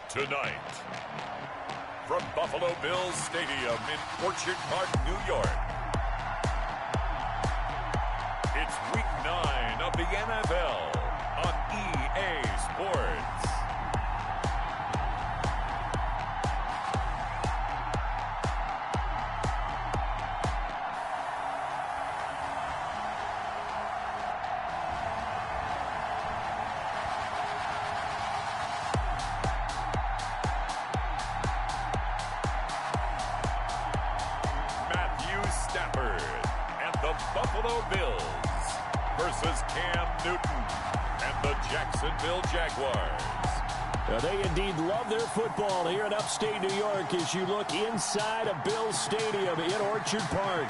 Tonight, from Buffalo Bills Stadium in Orchard Park, New York, it's Week 9 of the NFL on EA Sports. Buffalo Bills versus Cam Newton and the Jacksonville Jaguars. They indeed love their football here in upstate New York as you look inside of Bills Stadium in Orchard Park.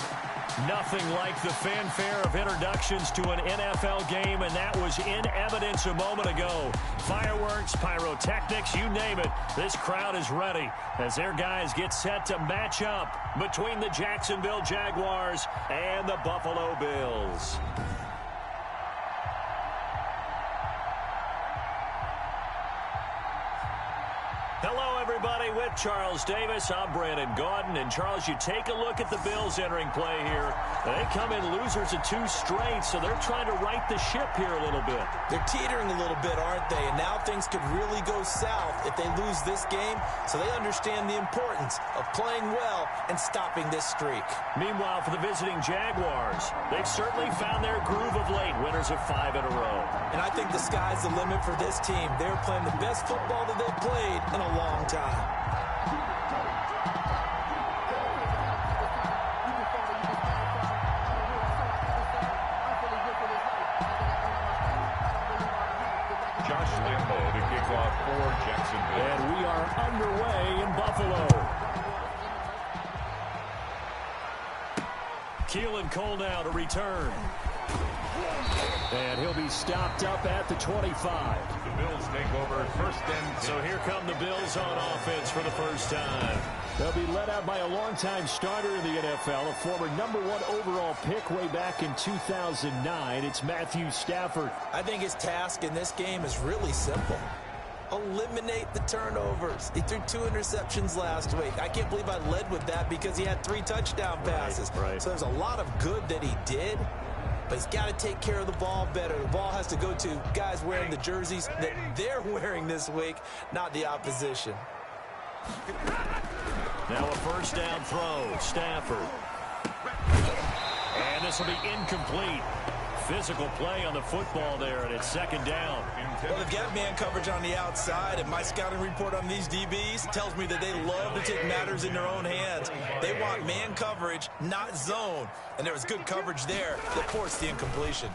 Nothing like the fanfare of introductions to an NFL game, and that was in evidence a moment ago. Fireworks, pyrotechnics, you name it. This crowd is ready as their guys get set to match up between the Jacksonville Jaguars and the Buffalo Bills. Hello, everybody. With Charles Davis, I'm Brandon Gaudin. And, Charles, you take a look at the Bills entering play here. They come in losers of 2 straight, so they're trying to right the ship here a little bit. They're teetering a little bit, aren't they? And now things could really go south if they lose this game, so they understand the importance of playing well and stopping this streak. Meanwhile, for the visiting Jaguars, they've certainly found their groove of late, winners of 5 in a row. And I think the sky's the limit for this team. They're playing the best football that they've played in a long time. Josh Lambo to kick off for Jacksonville. And we are underway in Buffalo. Keelan Cole now to return. And he'll be stopped up at the 25. The Bills take over first and 10. So here come the Bills on offense for the first time. They'll be led out by a longtime starter in the NFL, a former #1 overall pick way back in 2009. It's Matthew Stafford. I think his task in this game is really simple. Eliminate the turnovers. He threw 2 interceptions last week. I can't believe I led with that because he had 3 touchdown passes. Right. So there's a lot of good that he did, but he's got to take care of the ball better. The ball has to go to guys wearing the jerseys that they're wearing this week, not the opposition. Now a first down throw, Stafford. And this will be incomplete. Physical play on the football there, and it's second down. Well, they've got man coverage on the outside, and my scouting report on these DBs tells me that they love to take matters in their own hands. They want man coverage, not zone. And there was good coverage there that forced the incompletion.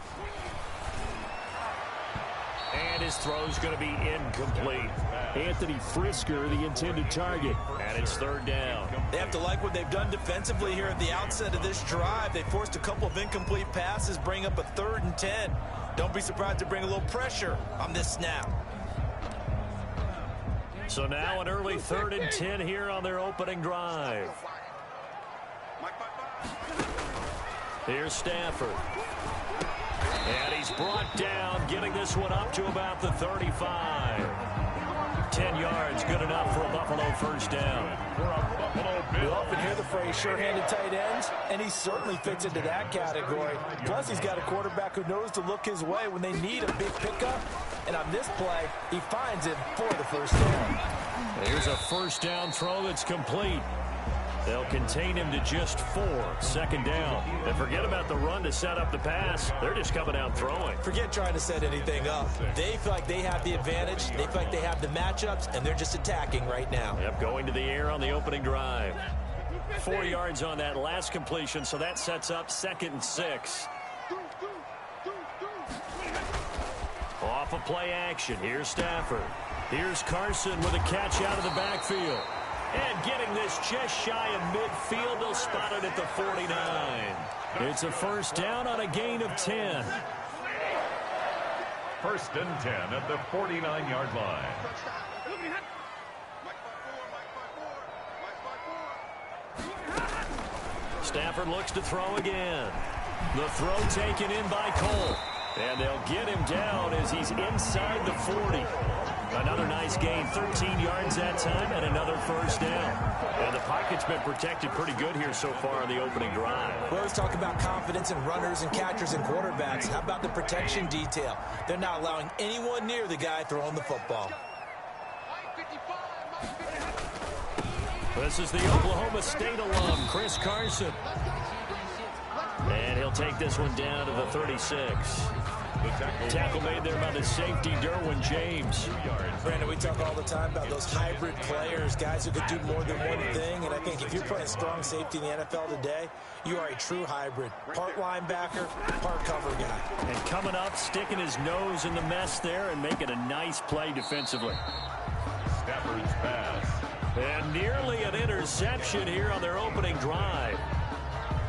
And his throw's going to be incomplete. Anthony Frisker, the intended target. And it's third down. They have to like what they've done defensively here at the outset of this drive. They forced a couple of incomplete passes, bring up a 3rd and 10. Don't be surprised to bring a little pressure on this snap. So now an early 3rd and 10 here on their opening drive. Here's Stafford. And he's brought down, getting this one up to about the 35. 10 yards, good enough for a Buffalo first down. We often hear the phrase sure-handed tight ends, and he certainly fits into that category. Plus, he's got a quarterback who knows to look his way when they need a big pickup. And on this play, he finds it for the first down. Here's a first down throw that's complete. They'll contain him to just 4. Second down. And forget about the run to set up the pass. They're just coming out throwing. Forget trying to set anything up. They feel like they have the advantage. They feel like they have the matchups, and they're just attacking right now. Yep, going to the air on the opening drive. 4 yards on that last completion, so that sets up 2nd and 6. Off of play action. Here's Stafford. Here's Carson with a catch out of the backfield. And getting this just shy of midfield, they'll spot it at the 49. It's a first down on a gain of 10. First and 10 at the 49-yard line. Stafford looks to throw again. The throw taken in by Cole. And they'll get him down as he's inside the 40. Another nice gain, 13 yards that time, and another first down. And the pocket's been protected pretty good here so far on the opening drive. We always talk about confidence in runners and catchers and quarterbacks. How about the protection detail? They're not allowing anyone near the guy throwing the football. This is the Oklahoma State alum, Chris Carson. And he'll take this one down to the 36. Tackle made there by the safety, Derwin James. Brandon, we talk all the time about those hybrid players, guys who could do more than one thing. And I think if you're playing strong safety in the NFL today, you are a true hybrid. Part linebacker, part cover guy. And coming up, sticking his nose in the mess there and making a nice play defensively. Stafford's pass. And nearly an interception here on their opening drive.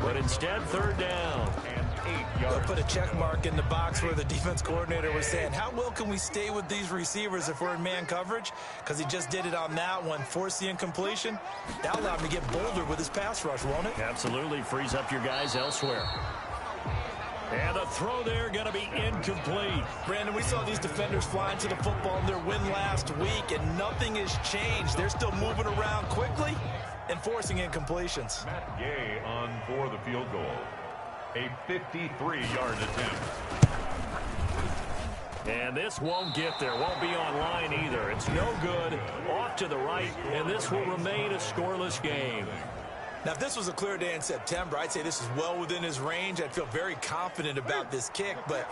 But instead, third down. And 8 They'll yards. put a check mark in the box where the defense coordinator was saying, how well can we stay with these receivers if we're in man coverage? Because he just did it on that one, forced the incompletion. That allowed him to get bolder with his pass rush, won't it? Absolutely frees up your guys elsewhere. And the throw there going to be incomplete. Brandon, we saw these defenders flying to the football in their win last week, and nothing has changed. They're still moving around quickly and forcing incompletions. Matt Gay on for the field goal. A 53-yard attempt. And this won't get there. Won't be on line either. It's no good. Off to the right, and this will remain a scoreless game. Now, if this was a clear day in September, I'd say this is well within his range. I'd feel very confident about this kick, but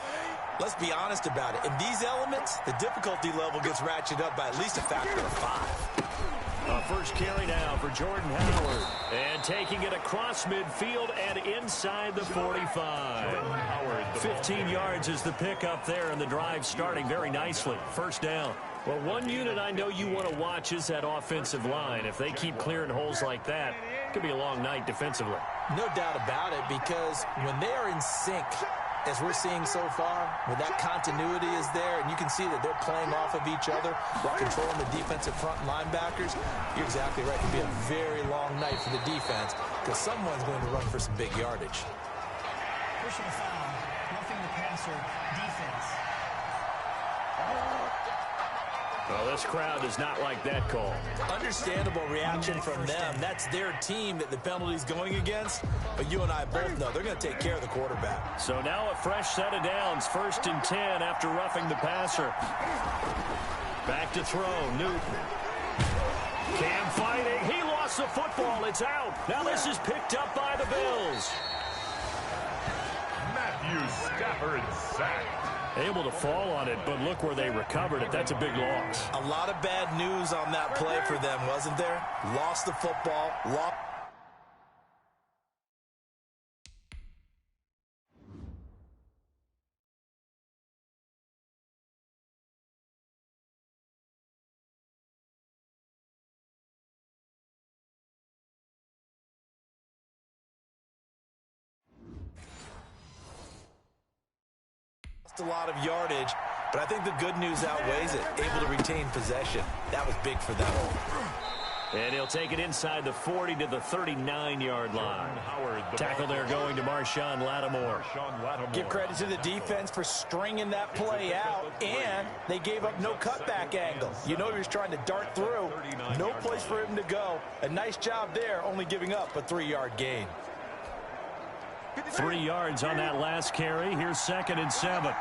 let's be honest about it. In these elements, the difficulty level gets ratcheted up by at least a factor of 5. First carry now for Jordan Howard. And taking it across midfield and inside the 45. 15 yards is the pickup there, and the drive starting very nicely. First down. Well, one unit I know you want to watch is that offensive line. If they keep clearing holes like that, it could be a long night defensively. No doubt about it, because when they are in sync, as we're seeing so far, when that continuity is there, and you can see that they're playing off of each other while controlling the defensive front linebackers, you're exactly right. It could be a very long night for the defense because someone's going to run for some big yardage. Personal foul, roughing the passer, defense. Well, this crowd does not like that call. Understandable reaction from them. That's their team that the penalty's going against. But you and I both know they're going to take care of the quarterback. So now a fresh set of downs. 1st and 10 after roughing the passer. Back to throw. Newton. Cam fighting. He lost the football. It's out. Now this is picked up by the Bills. Matthew Stafford sacked. Able to fall on it, but look where they recovered it. That's a big loss. A lot of bad news on that play for them, wasn't there? Lost the football. A lot of yardage, but I think the good news outweighs it. Able to retain possession. That was big for them. And he'll take it inside the 40 to the 39-yard line. Tackle there going to Marshawn Lattimore. Give credit to the defense for stringing that play out, and they gave up no cutback angle. You know he was trying to dart through. No place for him to go. A nice job there, only giving up a 3-yard gain. 3 yards on that last carry. Here's 2nd and 7.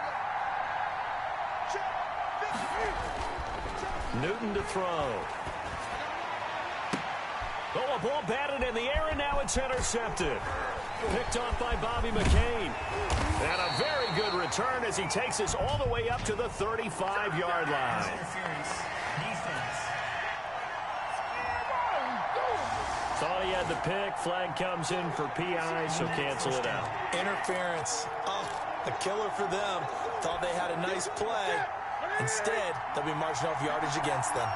Newton to throw. Oh, a ball batted in the air, and now it's intercepted. Picked off by Bobby McCain. And a very good return as he takes us all the way up to the 35-yard line. Thought he had the pick. Flag comes in for PI, so cancel it out. Interference. Oh, a killer for them. Thought they had a nice play. Instead, they'll be marching off yardage against them.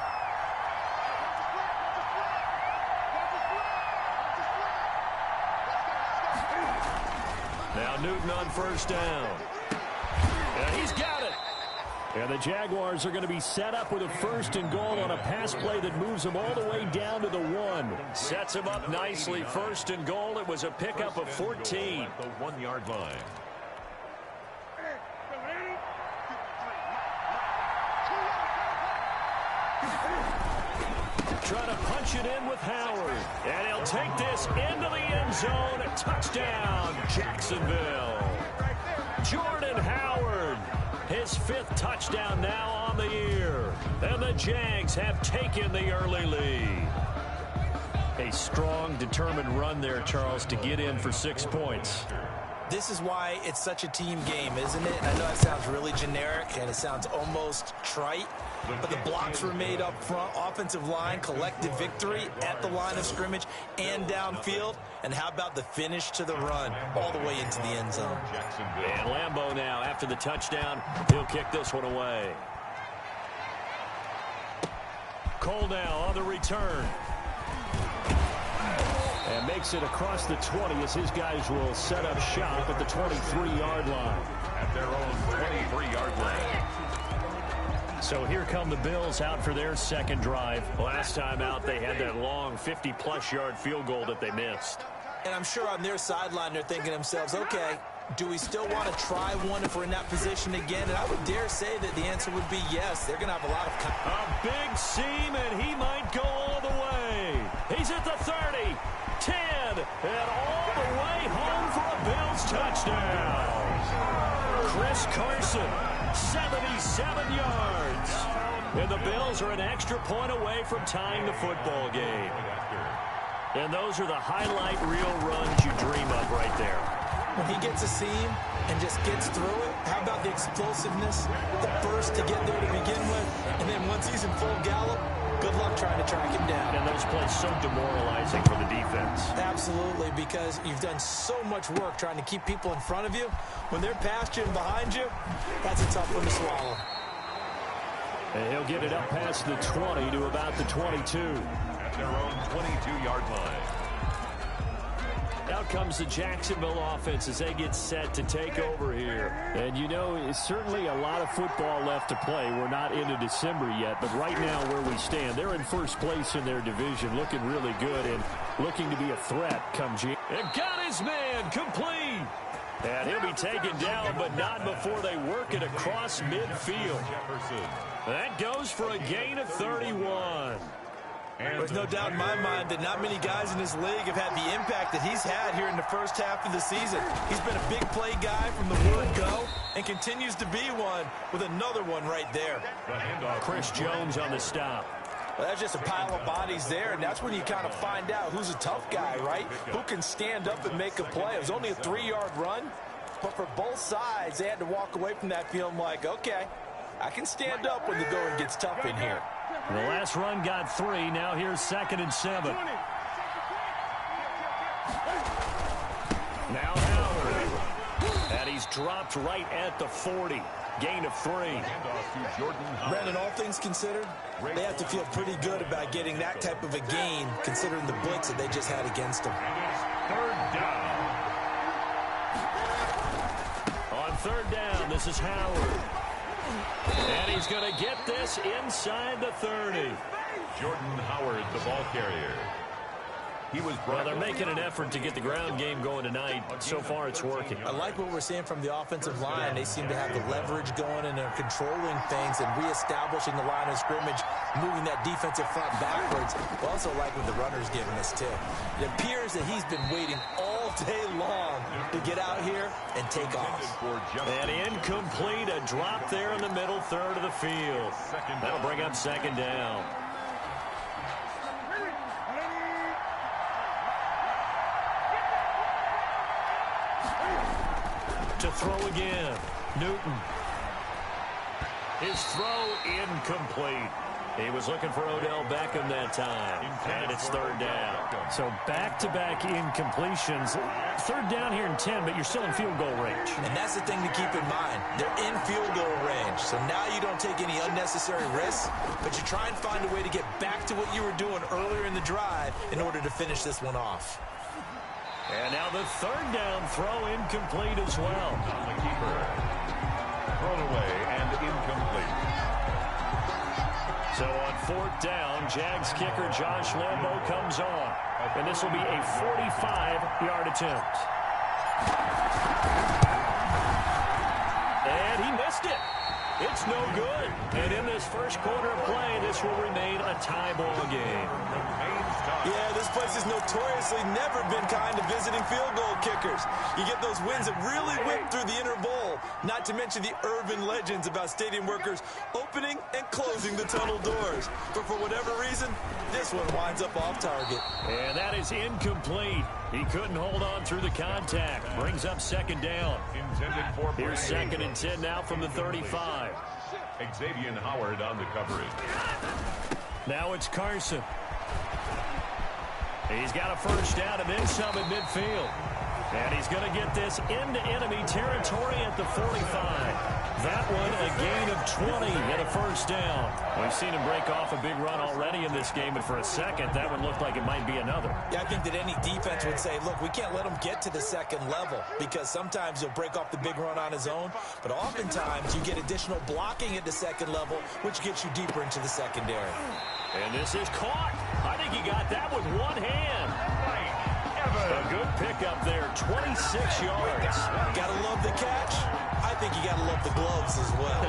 Now Newton on first down. And he's got it. And the Jaguars are going to be set up with a 1st and goal on a pass play that moves them all the way down to the 1. Sets him up nicely. 1st and goal. It was a pickup of 14. The 1-yard line. trying to punch it in with Howard. And he'll take this into the end zone. Touchdown, Jacksonville. Jordan Howard, his 5th touchdown now on the year. And the Jags have taken the early lead. A strong, determined run there, Charles, to get in for 6 points. This is why it's such a team game, isn't it? I know it sounds really generic and it sounds almost trite, but the blocks were made up front. Offensive line, collective victory at the line of scrimmage and downfield. And how about the finish to the run all the way into the end zone? And Lambeau now, after the touchdown, he'll kick this one away. Cole now on the return. And makes it across the 20 as his guys will set up shop at the 23-yard line. At their own 23-yard line. So here come the Bills out for their second drive. Last time out, they had that long 50-plus yard field goal that they missed. And I'm sure on their sideline, they're thinking to themselves, okay, do we still want to try one if we're in that position again? And I would dare say that the answer would be yes. They're going to have a lot of... A big seam, and he might go all the way. He's at the 30. 10, and all the way home for a Bills touchdown. Chris Carson, 77 yards. And the Bills are an extra point away from tying the football game. And those are the highlight reel runs you dream of right there. When he gets a seam and just gets through it, how about the explosiveness, the burst to get there to begin with, and then once he's in full gallop, good luck trying to track him down. And those plays so demoralizing for the defense. Absolutely, because you've done so much work trying to keep people in front of you. When they're past you and behind you, that's a tough one to swallow. And he'll get it up past the 20 to about the 22. At their own 22-yard line. Out comes the Jacksonville offense as they get set to take over here. And you know, it's certainly a lot of football left to play. We're not into December yet, but right now where we stand, they're in first place in their division, looking really good and looking to be a threat come January. And got his man complete. And he'll be taken down, but not before they work it across midfield. That goes for a gain of 31. There's no doubt in my mind that not many guys in this league have had the impact that he's had here in the first half of the season. He's been a big play guy from the word go and continues to be one with another one right there. Chris Jones on the stop. Well, that's just a pile of bodies there, and that's when you kind of find out who's a tough guy, right? Who can stand up and make a play. It was only a 3-yard run, but for both sides, they had to walk away from that feeling like, okay, I can stand up when the going gets tough in here. The last run got 3. Now here's 2nd and 7. Now Howard. And he's dropped right at the 40. Gain of 3. Brandon, all things considered, they have to feel pretty good about getting that type of a gain considering the blitz that they just had against them. On 3rd down, this is Howard. And he's going to get this inside the 30. Jordan Howard, the ball carrier. He was well, they're making an effort to get the ground game going tonight. So far, it's working. I like what we're seeing from the offensive line. They seem to have the leverage going and are controlling things and reestablishing the line of scrimmage, moving that defensive front backwards. I also like what the runner's giving us, too. It appears that he's been waiting all day long to get out here and take off. And incomplete, a drop there in the middle third of the field. That'll bring up 2nd down. To throw again, Newton. His throw incomplete. He was looking for Odell Beckham that time, and it's 3rd down. So back-to-back incompletions. 3rd down here in 10, but you're still in field goal range. And that's the thing to keep in mind. They're in field goal range, so now you don't take any unnecessary risks, but you try and find a way to get back to what you were doing earlier in the drive in order to finish this one off. And now the 3rd down throw incomplete as well. On the keeper. Thrown away and incomplete. So on 4th down, Jags kicker Josh Lambeau comes on. And this will be a 45-yard attempt. And he missed it. It's no good. And in this first quarter of play, this will remain a tie ball game. Yeah, this place has notoriously never been kind to visiting field goal kickers. You get those wins that really whip through the inner bowl, not to mention the urban legends about stadium workers opening and closing the tunnel doors. But for whatever reason, this one winds up off target. And that is incomplete. He couldn't hold on through the contact. Brings up second down. Here's 2nd and 10 now from the 35. Xavier Howard on the coverage. Now it's Carson. He's got a first down and then some at midfield. And he's going to get this into enemy territory at the 45. That one a gain of 20 and a first down. We've seen him break off a big run already in this game, and for a second, that one looked like it might be another. Yeah, I think that any defense would say, look, we can't let him get to the second level, because sometimes he'll break off the big run on his own, but oftentimes you get additional blocking at the second level, which gets you deeper into the secondary. And this is caught. I think he got that with one hand. A good pickup there, 26 yards. Gotta love the catch. I think you gotta love the gloves as well.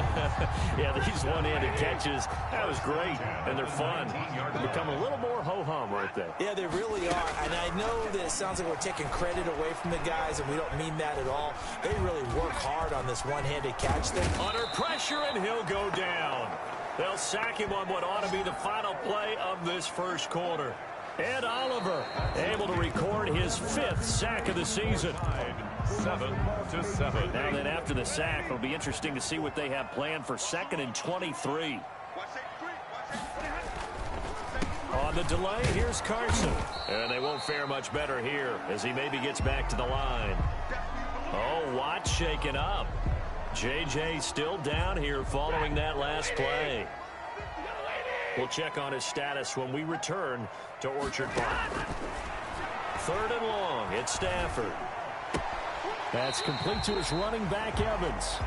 Yeah, these one-handed catches, that was great, and they're fun. They become a little more ho-hum right there. Yeah, they really are, and I know that it sounds like we're taking credit away from the guys, and we don't mean that at all. They really work hard on this one-handed catch thing. Under pressure, and he'll go down. They'll sack him on what ought to be the final play of this first quarter. Ed Oliver able to record his 5th sack of the season. 7-7. Now then, after the sack, it'll be interesting to see what they have planned for 2nd and 23. On the delay, here's Carson. And they won't fare much better here as he maybe gets back to the line. Oh, Watt shaken up. J.J. still down here following that last play. We'll check on his status when we return to Orchard Park. 3rd and long. It's Stafford. That's complete to his running back, Evans.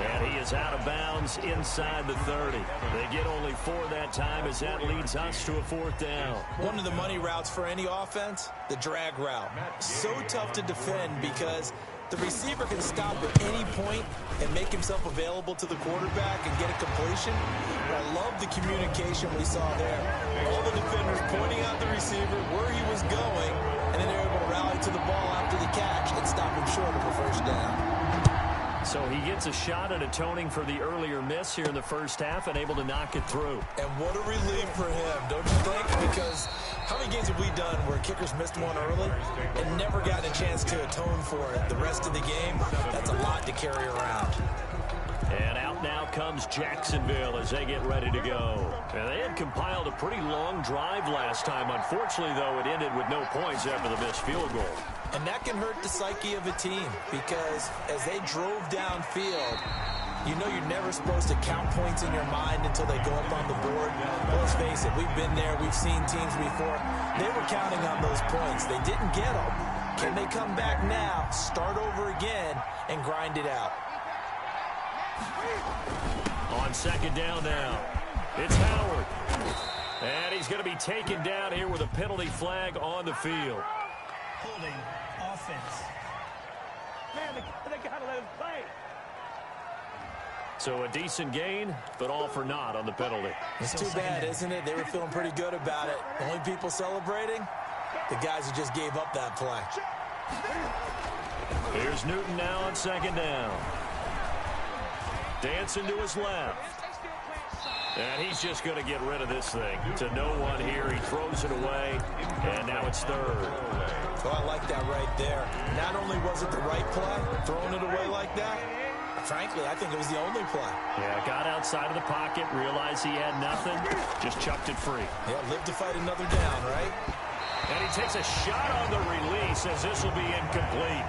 And he is out of bounds inside the 30. They get only 4 that time as that leads us to a 4th down. One of the money routes for any offense, the drag route. So tough to defend because the receiver can stop at any point and make himself available to the quarterback and get a completion. But I love the communication we saw there. All the defenders pointing out the receiver, where he was going, and then they're able to rally to the ball after the catch and stop him short of a first down. So he gets a shot at atoning for the earlier miss here in the first half and able to knock it through. And what a relief for him, don't you think? Because how many games have we done where kickers missed one early and never gotten a chance to atone for it the rest of the game? That's a lot to carry around. And out now comes Jacksonville as they get ready to go. And they had compiled a pretty long drive last time. Unfortunately, though, it ended with no points after the missed field goal. And that can hurt the psyche of a team because as they drove downfield, you know you're never supposed to count points in your mind until they go up on the board. But let's face it, we've been there. We've seen teams before. They were counting on those points. They didn't get them. Can they come back now, start over again, and grind it out? On 2nd down now, it's Howard. And he's going to be taken down here with a penalty flag on the field. Holding offense. Man, they got to let him play. So a decent gain, but all for naught on the penalty. It's too bad, isn't it? They were feeling pretty good about it. The only people celebrating, the guys who just gave up that play. Here's Newton now on 2nd down. Dancing to his left. And he's just going to get rid of this thing. To no one here. He throws it away. And now it's 3rd. Oh, I like that right there. Not only was it the right play, throwing it away like that, frankly, I think it was the only play. Yeah, got outside of the pocket, realized he had nothing, just chucked it free. Yeah, live to fight another down, right? And he takes a shot on the release as this will be incomplete.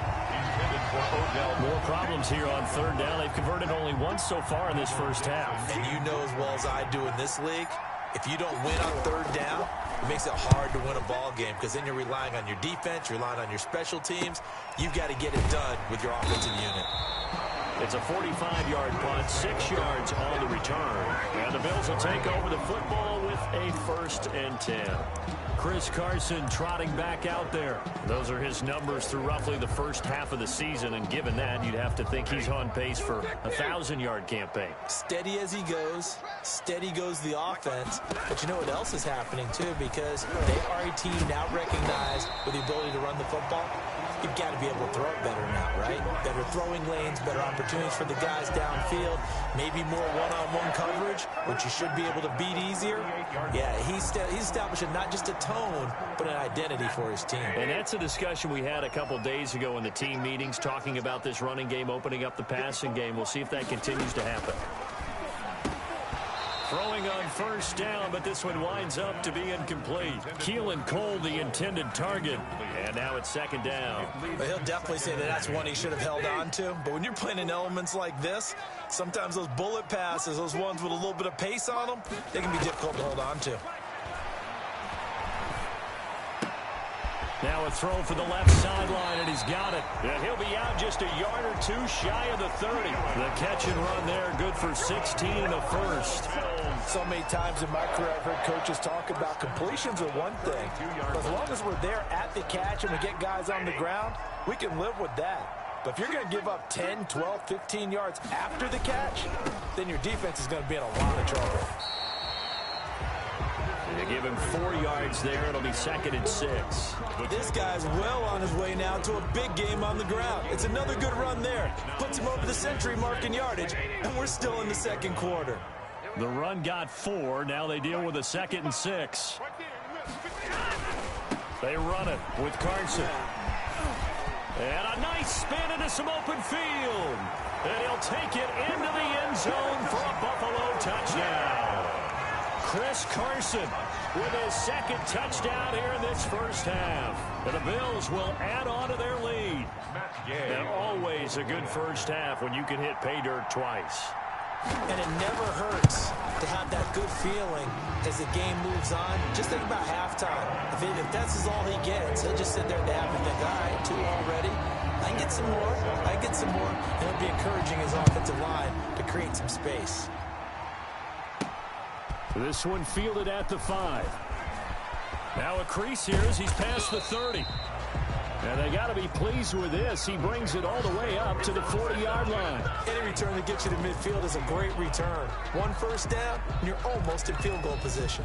More problems here on 3rd down. They've converted only once so far in this first half. And you know as well as I do in this league, if you don't win on 3rd down, it makes it hard to win a ball game because then you're relying on your defense, you're relying on your special teams. You've got to get it done with your offensive unit. It's a 45-yard punt, 6 yards on the return. And the Bills will take over the football with a 1st and 10. Chris Carson trotting back out there. Those are his numbers through roughly the first half of the season, and given that, you'd have to think he's on pace for a 1,000-yard campaign. Steady as he goes, steady goes the offense. But you know what else is happening, too, because they are a team now recognized with the ability to run the football. You've got to be able to throw it better now, right? Better throwing lanes, better opportunities for the guys downfield, maybe more one-on-one coverage, which you should be able to beat easier. Yeah, he's establishing not just a tone, but an identity for his team. And that's a discussion we had a couple days ago in the team meetings, talking about this running game, opening up the passing game. We'll see if that continues to happen. Throwing on first down, but this one winds up to be incomplete. Keelan Cole, the intended target. And now it's second down. But he'll definitely say that that's one he should have held on to. But when you're playing in elements like this, sometimes those bullet passes, those ones with a little bit of pace on them, they can be difficult to hold on to. Now a throw for the left sideline, and he's got it. And he'll be out just a yard or two shy of the 30. The catch and run there, good for 16 and a first. So many times in my career, I've heard coaches talk about completions are one thing. But as long as we're there at the catch and we get guys on the ground, we can live with that. But if you're going to give up 10, 12, 15 yards after the catch, then your defense is going to be in a lot of trouble. They give him 4 yards there. It'll be second and 6. This guy's well on his way now to a big game on the ground. It's another good run there. Puts him over the century mark in yardage, and we're still in the second quarter. The run got 4. Now they deal with a second and 6. They run it with Carson. And a nice spin into some open field. And he'll take it into the end zone for a Buffalo touchdown. Chris Carson with his second touchdown here in this first half. And the Bills will add on to their lead. And always a good first half when you can hit pay dirt twice. And it never hurts to have that good feeling as the game moves on. Just think about halftime. If that's all he gets, he'll just sit there at the half and think, all right, 2 already. I can get some more. I can get some more. And it'll be encouraging his offensive line to create some space. This one fielded at the 5. Now a crease here as he's past the 30. And they got to be pleased with this. He brings it all the way up to the 40-yard line. Any return that gets you to midfield is a great return. 1 first down, and you're almost in field goal position.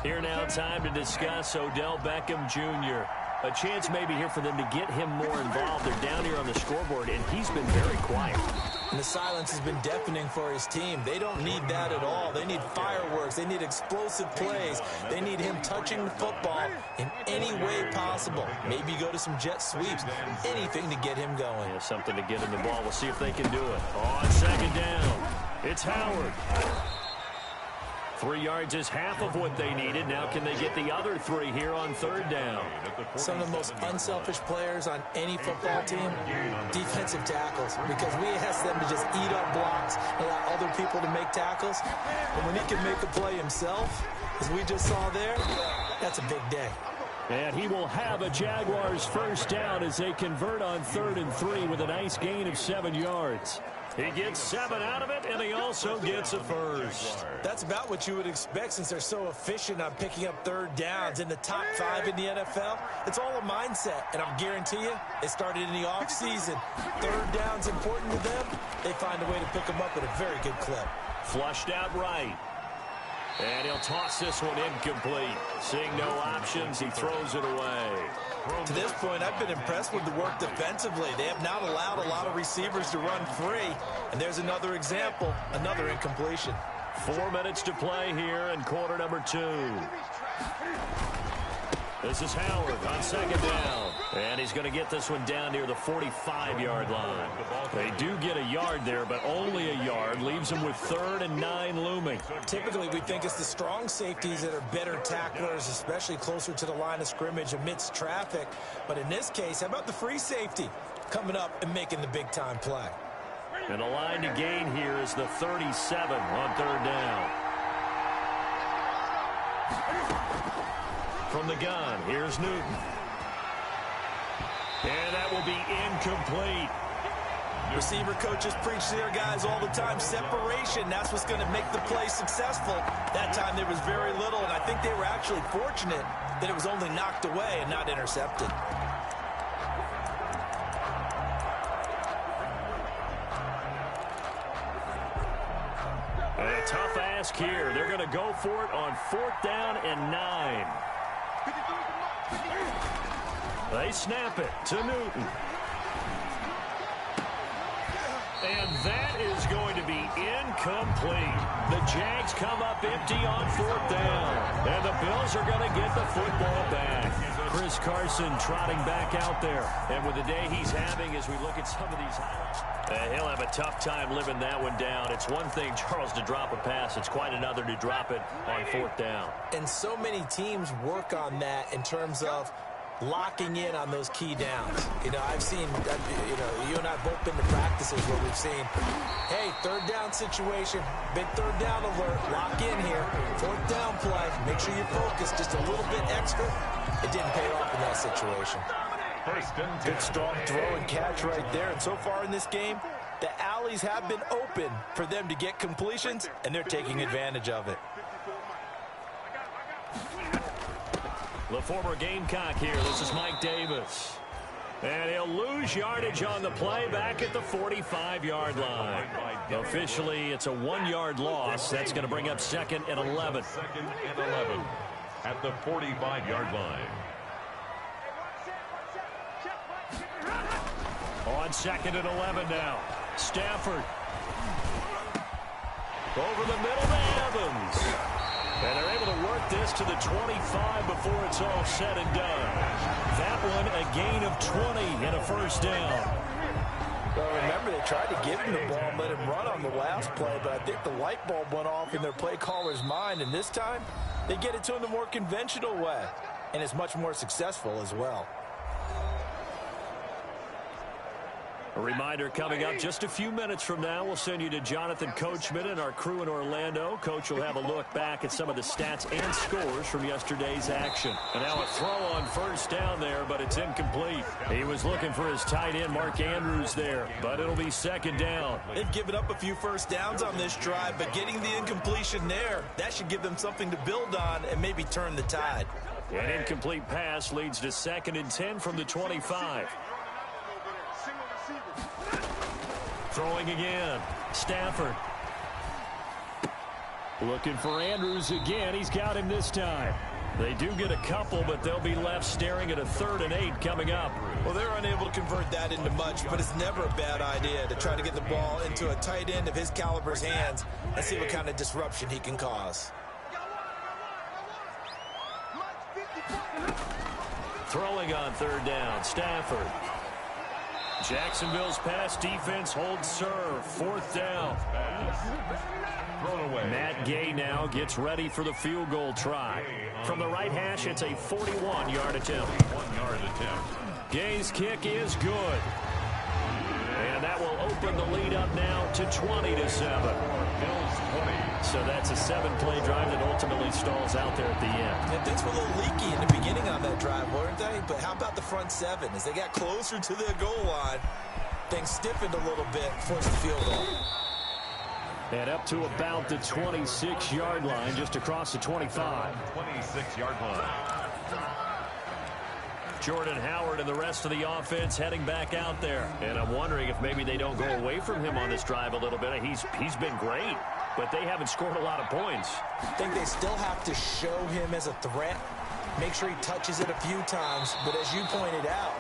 Here now, time to discuss Odell Beckham Jr. A chance maybe here for them to get him more involved. They're down here on the scoreboard, and he's been very quiet. And the silence has been deafening for his team. They don't need that at all. They need fireworks. They need explosive plays. They need him touching the football in any way possible. Maybe go to some jet sweeps. Anything to get him going. Yeah, something to get him the ball. We'll see if they can do it. On second down, it's Howard. 3 yards is half of what they needed. Now can they get the other 3 here on third down? Some of the most unselfish players on any football team, defensive tackles, because we ask them to just eat up blocks, allow other people to make tackles. And when he can make a play himself, as we just saw there, that's a big day. And he will have a Jaguars first down as they convert on 3rd and 3 with a nice gain of 7 yards. He gets 7 out of it, and he also gets a first. That's about what you would expect since they're so efficient on picking up third downs. In the top 5 in the NFL, it's all a mindset. And I'll guarantee you, they started in the offseason. Third down's important to them. They find a way to pick them up at a very good clip. Flushed out right. And he'll toss this one incomplete. Seeing no options, he throws it away. To this point, I've been impressed with the work defensively. They have not allowed a lot of receivers to run free. And there's another example, another incompletion. 4 minutes to play here in quarter number 2. This is Howard on second down. And he's going to get this one down near the 45-yard line. They do get a yard there, but only a yard. Leaves them with 3rd and 9 looming. Typically, we think it's the strong safeties that are better tacklers, especially closer to the line of scrimmage amidst traffic. But in this case, how about the free safety coming up and making the big-time play? And the line to gain here is the 37 on 3rd down. From the gun, here's Newton. And that will be incomplete. Receiver coaches preach to their guys all the time. Separation, that's what's going to make the play successful. That time there was very little, and I think they were actually fortunate that it was only knocked away and not intercepted. A tough ask here. They're going to go for it on 4th down and 9. They snap it to Newton. And that is going to be incomplete. The Jags come up empty on 4th down. And the Bills are going to get the football back. Chris Carson trotting back out there. And with the day he's having as we look at some of these highlights, he'll have a tough time living that one down. It's one thing, Charles, to drop a pass. It's quite another to drop it on 4th down. And so many teams work on that in terms of locking in on those key downs. You know, I've seen, you and I have both been to practices where we've seen, hey, 3rd down situation, big 3rd down alert, lock in here, 4th down play, make sure you focus just a little bit extra. It didn't pay off in that situation. Good strong throw and catch right there. And so far in this game, the alleys have been open for them to get completions, and they're taking advantage of it. The former Gamecock here. This is Mike Davis. And he'll lose yardage on the play back at the 45-yard line. Officially, it's a 1-yard loss. That's going to bring up 2nd and 11. 2nd and 11 at the 45-yard line. On 2nd and 11 now. Stafford. Over the middle to Evans. And they're able to work this to the 25 before it's all said and done. That one, a gain of 20 and a 1st down. Well, remember, they tried to give him the ball and let him run on the last play, but I think the light bulb went off in their play caller's mind, and this time, they get it to him the more conventional way, and it's much more successful as well. A reminder coming up just a few minutes from now. We'll send you to Jonathan Coachman and our crew in Orlando. Coach will have a look back at some of the stats and scores from yesterday's action. And now a throw on 1st down there, but it's incomplete. He was looking for his tight end, Mark Andrews, there, but it'll be 2nd down. They've given up a few 1st downs on this drive, but getting the incompletion there, that should give them something to build on and maybe turn the tide. An incomplete pass leads to 2nd and 10 from the 25. Throwing again. Stafford. Looking for Andrews again. He's got him this time. They do get a couple, but they'll be left staring at a 3rd and 8 coming up. Well, they're unable to convert that into much, but it's never a bad idea to try to get the ball into a tight end of his caliber's hands and see what kind of disruption he can cause. Throwing on 3rd down. Stafford. Jacksonville's pass defense holds serve. 4th down. Thrown away. Matt Gay now gets ready for the field goal try. From the right hash, it's a 41-yard attempt. 1-yard attempt. Gay's kick is good. And that will open the lead up now to 20-7. Bills 20. So that's a 7-play drive that ultimately stalls out there at the end. And things were a little leaky in the beginning on that drive, weren't they? But how about the front 7? As they got closer to the goal line, things stiffened a little bit, forced the field goal. And up to about the 26-yard line, just across the 25. 26-yard line. Jordan Howard and the rest of the offense heading back out there. And I'm wondering if maybe they don't go away from him on this drive a little bit. He's been great, but they haven't scored a lot of points. I think they still have to show him as a threat, make sure he touches it a few times, but as you pointed out,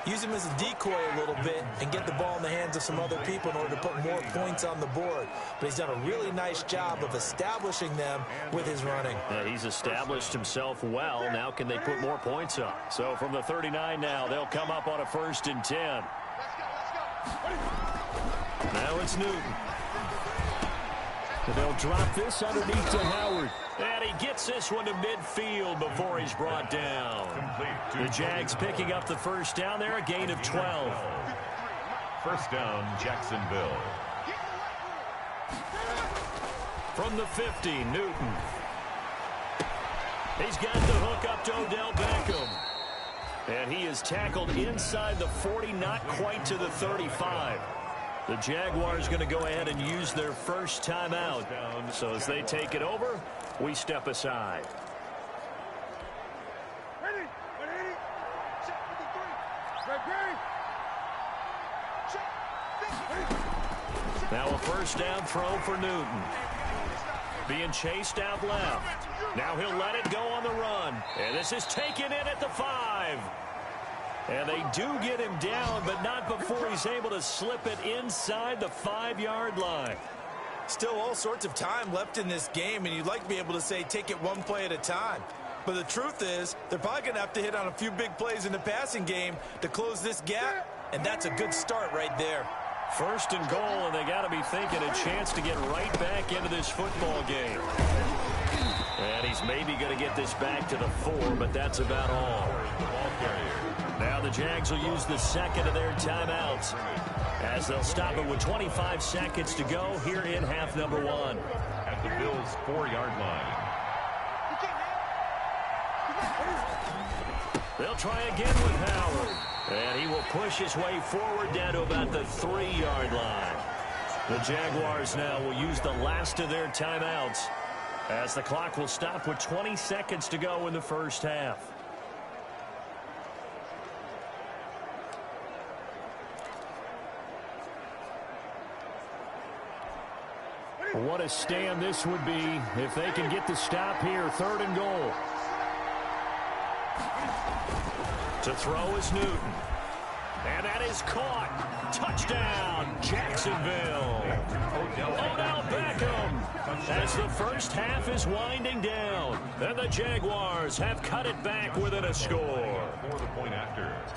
use him as a decoy a little bit and get the ball in the hands of some other people in order to put more points on the board. But he's done a really nice job of establishing them with his running. Yeah, he's established himself well. Now can they put more points up? So from the 39 now, they'll come up on a 1st and 10. Now it's Newton. They'll drop this underneath to Howard. And he gets this one to midfield before he's brought down. The Jags picking up the 1st down there, a gain of 12. 1st down, Jacksonville. From the 50, Newton. He's got the hook up to Odell Beckham. And he is tackled inside the 40, not quite to the 35. The Jaguars going to go ahead and use their first timeout. So as they take it over, we step aside. Now a first down throw for Newton. Being chased out left. Now he'll let it go on the run. And this is taken in at the 5. And they do get him down, but not before he's able to slip it inside the 5-yard line. Still all sorts of time left in this game, and you'd like to be able to say take it one play at a time. But the truth is, they're probably going to have to hit on a few big plays in the passing game to close this gap, and that's a good start right there. First and goal, and they got to be thinking a chance to get right back into this football game. And he's maybe going to get this back to the 4, but that's about all. Now the Jags will use the second of their timeouts as they'll stop it with 25 seconds to go here in half number 1. At the Bills' 4-yard line. They'll try again with Howard. And he will push his way forward down to about the 3-yard line. The Jaguars now will use the last of their timeouts as the clock will stop with 20 seconds to go in the first half. What a stand this would be if they can get the stop here. 3rd and goal. To throw is Newton. And that is caught. Touchdown, Jacksonville. Odell Beckham as the first half is winding down. And the Jaguars have cut it back within a score.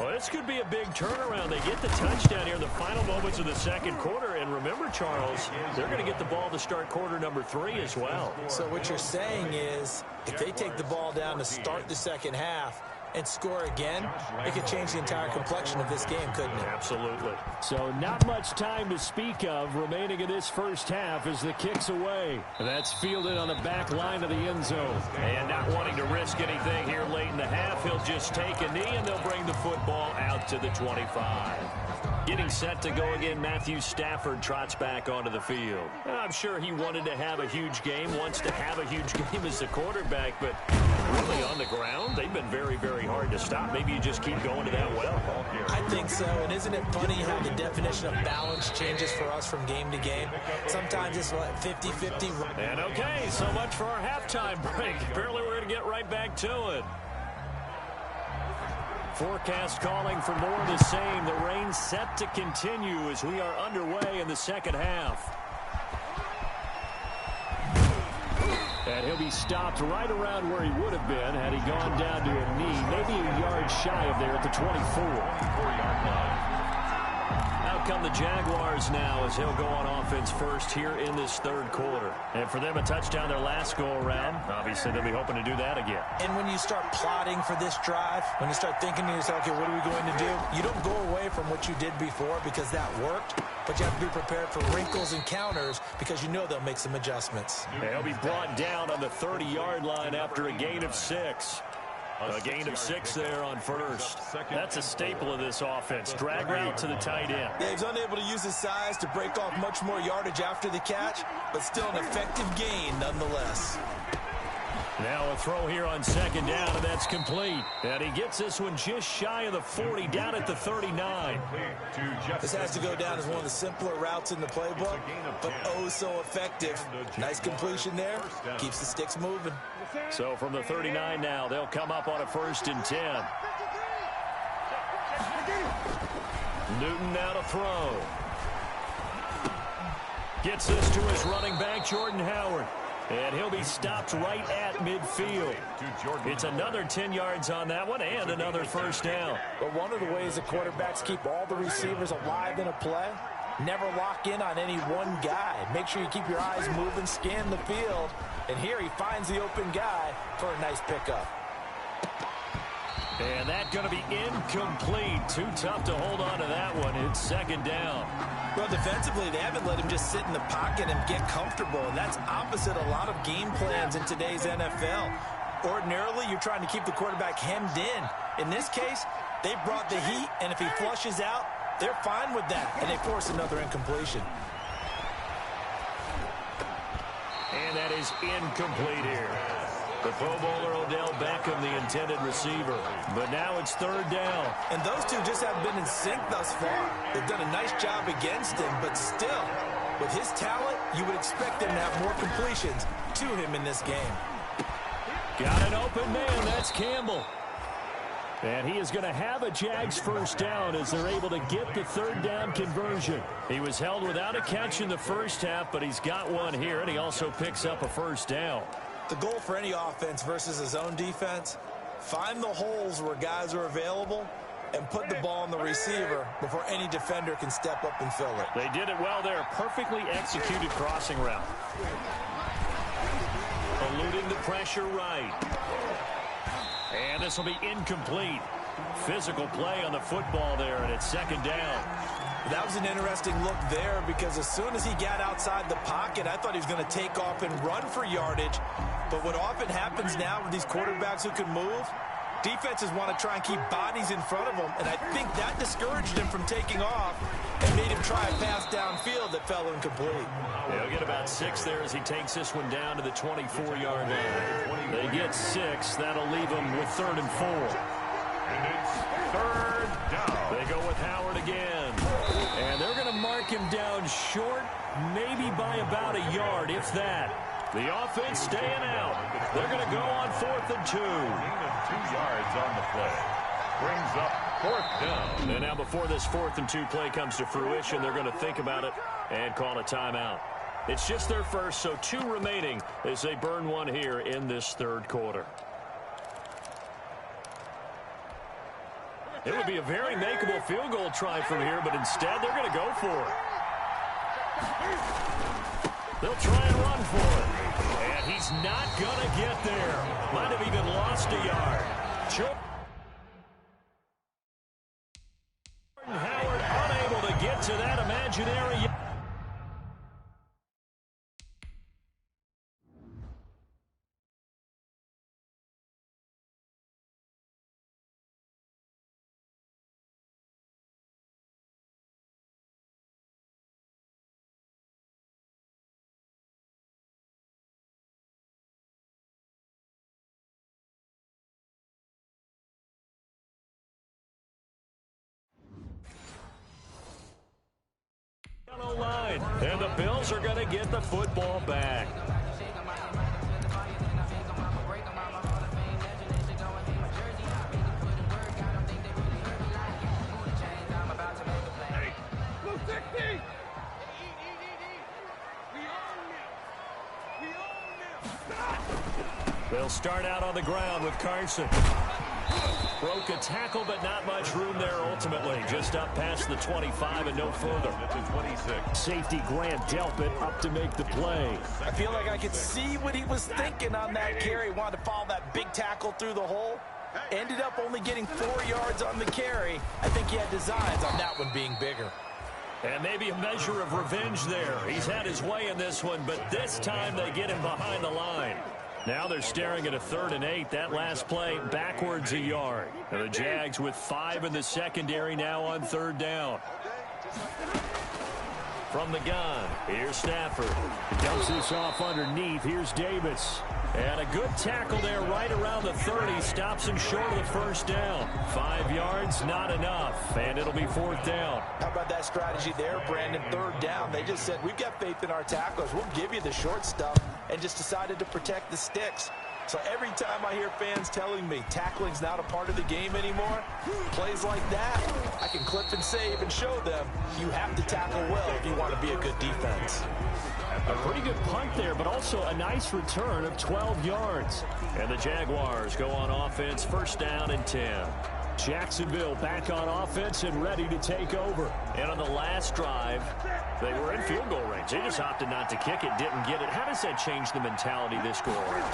Well, this could be a big turnaround. They get the touchdown here in the final moments of the second quarter. And remember, Charles, they're going to get the ball to start quarter number 3 as well. So what you're saying is if they take the ball down to start the second half and score again, it could change the entire complexion of this game, couldn't it? Absolutely. So not much time to speak of remaining in this first half as the kick's away. That's fielded on the back line of the end zone. And not wanting to risk anything here late in the half, he'll just take a knee and they'll bring the football out to the 25. Getting set to go again, Matthew Stafford trots back onto the field. I'm sure he wanted to have a huge game, wants to have a huge game as a quarterback, but really on the ground, they've been very, very hard to stop. Maybe you just keep going to that well. I think so, and isn't it funny how the definition of balance changes for us from game to game? Sometimes it's what, 50-50. And okay, so much for our halftime break. Apparently we're going to get right back to it. Forecast calling for more of the same. The rain set to continue as we are underway in the second half. And he'll be stopped right around where he would have been had he gone down to a knee, maybe a yard shy of there at the 24. Out come the Jaguars now as he'll go on offense first here in this third quarter. And for them, a touchdown their last go-around. Obviously, they'll be hoping to do that again. And when you start plotting for this drive, when you start thinking to yourself, okay, what are we going to do? You don't go away from what you did before because that worked, but you have to be prepared for wrinkles and counters because you know they'll make some adjustments. They'll be brought down on the 30-yard line after a gain of 6. A gain of 6 there on first. That's a staple of this offense. Drag route to the tight end. Yeah, he's unable to use his size to break off much more yardage after the catch, but still an effective gain nonetheless. Now a throw here on second down, and that's complete. And he gets this one just shy of the 40, down at the 39. This has to go down as one of the simpler routes in the playbook, but oh so effective. Nice completion there. Keeps the sticks moving. So from the 39 now, they'll come up on a 1st and 10. Newton now to throw. Gets this to his running back, Jordan Howard. And he'll be stopped right at midfield. It's another 10 yards on that one and another first down. But one of the ways the quarterbacks keep all the receivers alive in a play, never lock in on any one guy. Make sure you keep your eyes moving, scan the field. And here he finds the open guy for a nice pickup. And that's going to be incomplete. Too tough to hold on to that one. It's second down. Well, defensively, they haven't let him just sit in the pocket and get comfortable, and that's opposite a lot of game plans in today's NFL. Ordinarily, you're trying to keep the quarterback hemmed in. In this case, they brought the heat, and if he flushes out, They're fine with that, and they force another incompletion. And that is incomplete here. The Pro Bowler Odell Beckham, the intended receiver. But now it's third down. And those two just haven't been in sync thus far. They've done a nice job against him, but still, with his talent, you would expect him to have more completions to him in this game. Got an open man. That's Campbell. And he is going to have a Jags first down as they're able to get the third down conversion. He was held without a catch in the first half, but he's got one here, and he also picks up a first down. The goal for any offense versus his own defense, find the holes where guys are available and put the ball on the receiver before any defender can step up and fill it. They did it well there. Perfectly executed crossing route. Eluding the pressure right. And this will be incomplete. Physical play on the football there, and it's second down. That was an interesting look there because as soon as he got outside the pocket, I thought he was going to take off and run for yardage. But what often happens now with these quarterbacks who can move, defenses want to try and keep bodies in front of them, and I think that discouraged him from taking off and made him try a pass downfield that fell incomplete. They'll get about 6 there as he takes this one down to the 24-yard line. They get 6. That'll leave them with 3rd and 4. And it's third down. They go with Howard again. And they're going to mark him down short, maybe by about a yard, if that. The offense staying out. They're going to go on 4th and 2. Gain of 2 yards on the play. Brings up 4th down. And now before this 4th and 2 play comes to fruition, they're going to think about it and call a timeout. It's just their first, so 2 remaining as they burn one here in this third quarter. It would be a very makeable field goal try from here, but instead they're going to go for it. They'll try and run for it. And he's not going to get there. Might have even lost a yard. Howard unable to get to that imaginary. Line, and the Bills are going to get the football back. They'll start out on the ground with Carson. Broke a tackle, but not much room there ultimately. Just up past the 25 and no further. To 26. Safety Grant Delpit up to make the play. I feel like I could see what he was thinking on that carry. Wanted to follow that big tackle through the hole. Ended up only getting 4 yards on the carry. I think he had designs on that one being bigger. And maybe a measure of revenge there. He's had his way in this one, but this time they get him behind the line. Now they're staring at a 3rd and 8. That last play backwards a yard. And the Jags with 5 in the secondary now on 3rd down. From the gun, here's Stafford. He dumps this off underneath. Here's Davis. And a good tackle there right around the 30. Stops him short of the first down. 5 yards, not enough. And it'll be 4th down. How about that strategy there, Brandon? 3rd down. They just said, we've got faith in our tacklers. We'll give you the short stuff, and just decided to protect the sticks. So every time I hear fans telling me tackling's not a part of the game anymore, plays like that, I can clip and save and show them you have to tackle well if you want to be a good defense. A pretty good punt there, but also a nice return of 12 yards. And the Jaguars go on offense, 1st down and 10. Jacksonville back on offense and ready to take over. And on the last drive, they were in field goal range. They just opted not to kick it, didn't get it. How does that change the mentality this go around?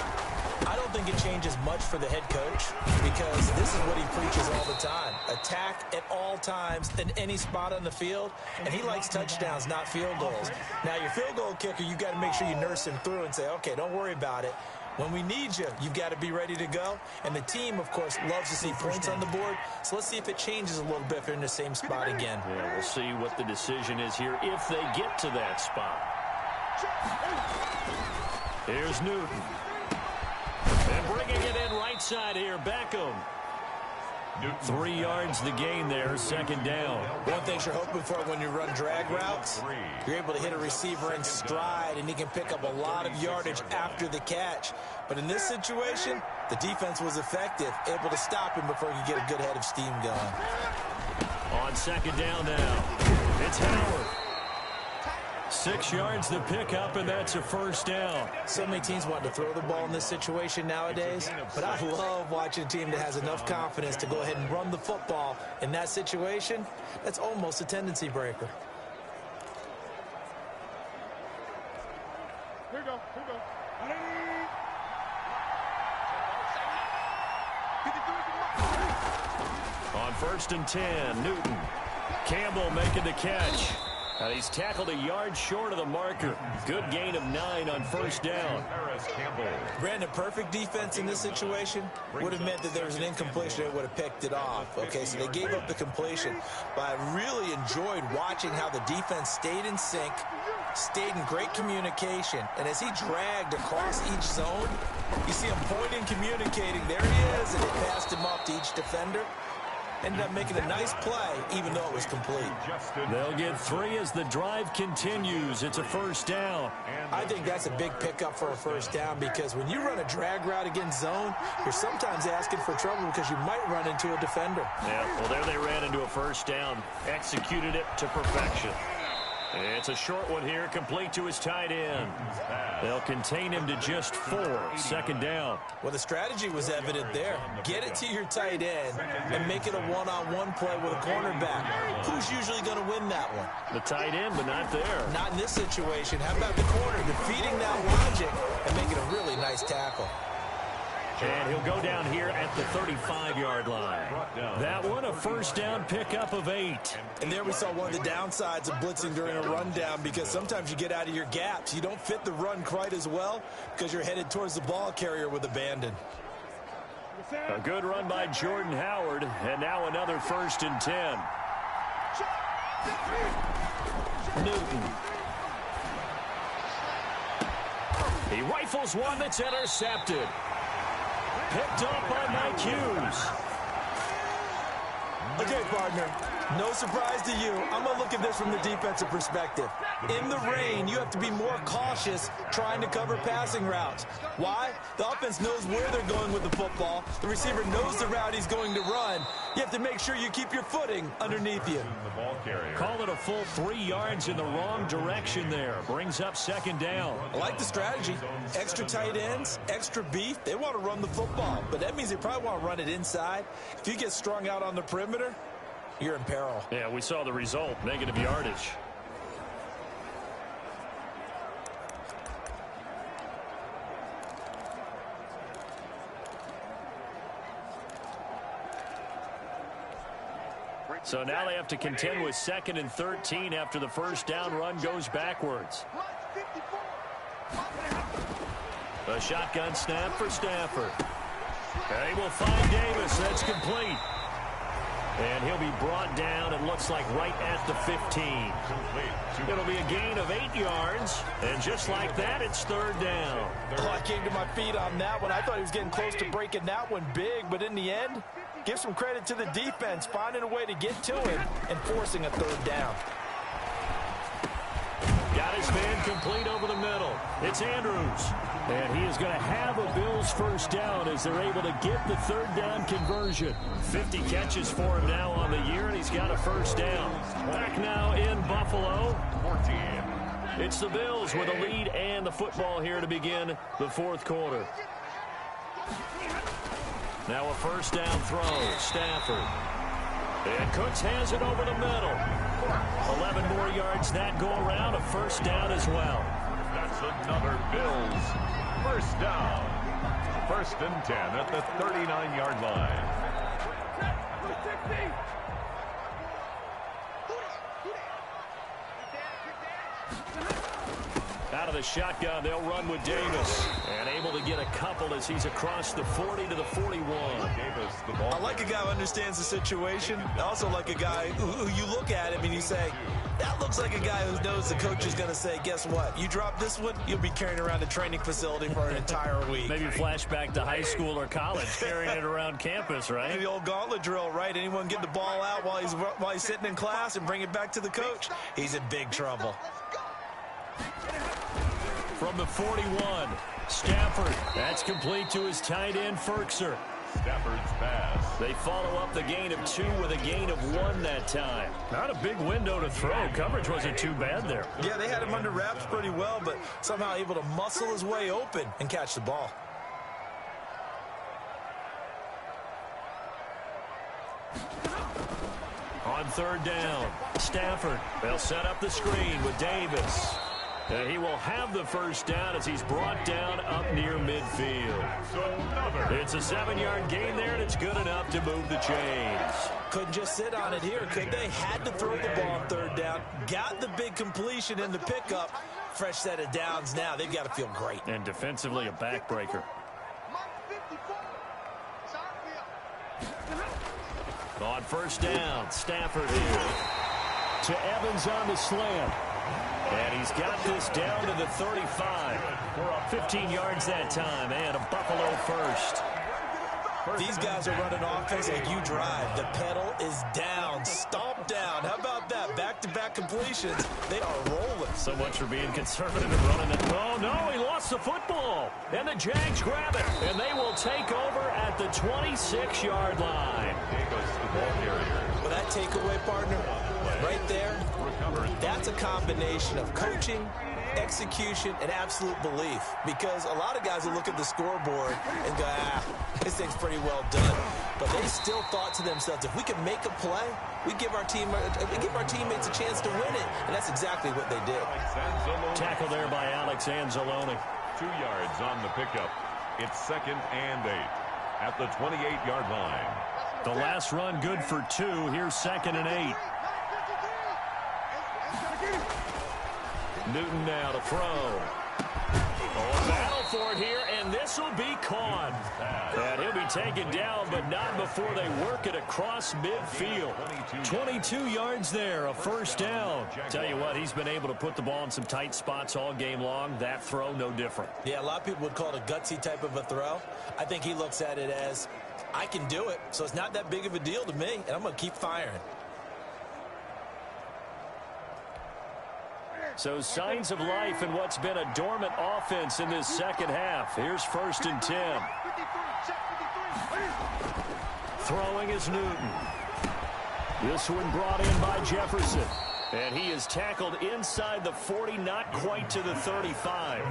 I don't think it changes much for the head coach because this is what he preaches all the time. Attack at all times in any spot on the field, and he likes touchdowns, not field goals. Now, your field goal kicker, you got to make sure you nurse him through and say, okay, don't worry about it. When we need you, you've got to be ready to go. And the team, of course, loves to see points on the board. So let's see if it changes a little bit if they're in the same spot again. Yeah, we'll see what the decision is here if they get to that spot. Here's Newton. And bringing it in right side here, Beckham. 3 yards the gain there, second down. One thing you're hoping for when you run drag routes, you're able to hit a receiver in stride, and he can pick up a lot of yardage after the catch. But in this situation, the defense was effective, able to stop him before he could get a good head of steam going. On second down now, it's Howard. 6 yards the pickup, and that's a first down. So many teams want to throw the ball in this situation nowadays, but I love watching a team that has enough confidence to go ahead and run the football. In that situation, that's almost a tendency breaker. Here we go. On 1st and 10, Newton. Campbell making the catch. And he's tackled a yard short of the marker. Good gain of 9 on first down. Brandon, perfect defense in this situation would have meant that there was an incompletion. They would have picked it off. Okay, so they gave up the completion. But I really enjoyed watching how the defense stayed in sync, stayed in great communication. And as he dragged across each zone, you see him pointing, communicating. There he is, and they passed him off to each defender. Ended up making a nice play, even though it was complete. They'll get 3 as the drive continues. It's a first down. I think that's a big pickup for a first down, because when you run a drag route against zone, you're sometimes asking for trouble because you might run into a defender. Yeah, well, there they ran into a first down. Executed it to perfection. It's a short one here, complete to his tight end. They'll contain him to just 4, second down. Well, the strategy was evident there. Get it to your tight end and make it a one-on-one play with a cornerback. Who's usually going to win that one? The tight end, but not there. Not in this situation. How about the corner defeating that logic and making a really nice tackle? And he'll go down here at the 35-yard line. That one, a first down pickup of 8. And there we saw one of the downsides of blitzing during a rundown, because sometimes you get out of your gaps. You don't fit the run quite as well because you're headed towards the ball carrier with abandon. A good run by Jordan Howard, and now another 1st and 10. Newton. He rifles one that's intercepted. Picked up by Mike Hughes. Okay, partner, no surprise to you. I'm going to look at this from the defensive perspective. In the rain, you have to be more cautious trying to cover passing routes. Why? The offense knows where they're going with the football. The receiver knows the route he's going to run. You have to make sure you keep your footing underneath you. Call it a full 3 yards in the wrong direction there. Brings up second down. I like the strategy. Extra tight ends, extra beef. They want to run the football, but that means they probably want to run it inside. If you get strung out on the perimeter, you're in peril. Yeah, we saw the result, negative yardage. So now they have to contend with 2nd and 13 after the first down run goes backwards. A shotgun snap for Stafford. They will find Davis. That's complete. And he'll be brought down, it looks like, right at the 15. It'll be a gain of 8 yards. And just like that, it's 3rd down. Oh, I came to my feet on that one. I thought he was getting close to breaking that one big, but in the end, give some credit to the defense, finding a way to get to him and forcing a 3rd down. Got his man complete over the middle. It's Andrews. And he is going to have a Bills first down as they're able to get the 3rd down conversion. 50 catches for him now on the year, and he's got a first down. Back now in Buffalo. It's the Bills with a lead and the football here to begin the 4th quarter. Now a first down throw. Stafford. And Cooks has it over the middle. 11 more yards that go around. A first down as well. That's another Bills first down. 1st and 10 at the 39-yard line. Out of the the shotgun. They'll run with Davis. And able to get a couple as he's across the 40 to the 41. Davis, the ball. I like a guy who understands the situation. I also like a guy who you look at him and you say, that looks like a guy who knows the coach is going to say, guess what? You drop this one, you'll be carrying around a training facility for an entire week. Maybe flashback to high school or college, carrying it around campus, right? The old gauntlet drill, right? Anyone get the ball out while he's sitting in class and bring it back to the coach? He's in big trouble. From the 41, Stafford. That's complete to his tight end, Ferkser. Stafford's pass. They follow up the gain of 2 with a gain of 1 that time. Not a big window to throw. Coverage wasn't too bad there. Yeah, they had him under wraps pretty well, but somehow able to muscle his way open and catch the ball. On 3rd down, Stafford. They'll set up the screen with Davis. He will have the first down as he's brought down up near midfield. It's a 7-yard gain there, and it's good enough to move the chains. Couldn't just sit on it here, could they? Had to throw the ball on 3rd down. Got the big completion in the pickup. Fresh set of downs now. They've got to feel great. And defensively, a backbreaker. On 1st down, Stafford here. To Evans on the slant. And he's got this down to the 35. 15 yards that time, and a Buffalo first. These guys are running offense like you drive. The pedal is down, stomp down. How about that? Back-to-back completions. They are rolling. So much for being conservative and running it. Oh, no, he lost the football. And the Jags grab it. And they will take over at the 26-yard line. Well, that takeaway, partner, right there, that's a combination of coaching, execution, and absolute belief. Because a lot of guys will look at the scoreboard and go, this thing's pretty well done. But they still thought to themselves, if we can make a play, we give our teammates a chance to win it. And that's exactly what they did. Tackle there by Alex Anzalone. 2 yards on the pickup. It's 2nd and 8 at the 28-yard line. The last run good for 2. Here's 2nd and 8. Newton now to throw. Oh, battle for it here, and this will be caught. And he'll be taken down, but not before they work it across midfield. 22 yards there, a first down. Tell you what, he's been able to put the ball in some tight spots all game long. That throw, no different. Yeah, a lot of people would call it a gutsy type of a throw. I think he looks at it as, I can do it, so it's not that big of a deal to me, and I'm going to keep firing. So signs of life in what's been a dormant offense in this second half. Here's 1st and 10. Throwing is Newton. This one brought in by Jefferson. And he is tackled inside the 40, not quite to the 35.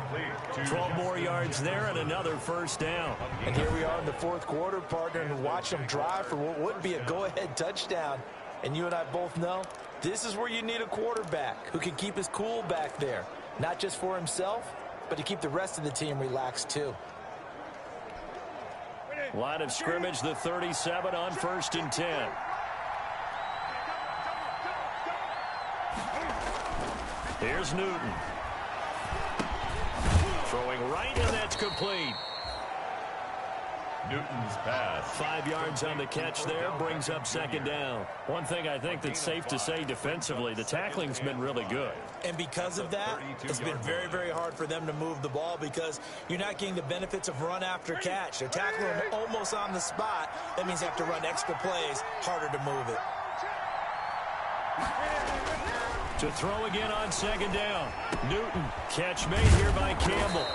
12 more yards there and another first down. And here we are in the 4th quarter, partner, and watch them drive for what would be a go-ahead touchdown. And you and I both know this is where you need a quarterback who can keep his cool back there. Not just for himself, but to keep the rest of the team relaxed too. Line of scrimmage, the 37 on 1st and 10. Here's Newton. Throwing right, and that's complete. Newton's pass. 5 yards on the catch there, brings up 2nd down. One thing I think that's safe to say defensively, the tackling's been really good. And because of that, it's been very, very hard for them to move the ball because you're not getting the benefits of run after catch. They're tackling them almost on the spot. That means they have to run extra plays, harder to move it. To throw again on 2nd down. Newton, catch made here by Campbell.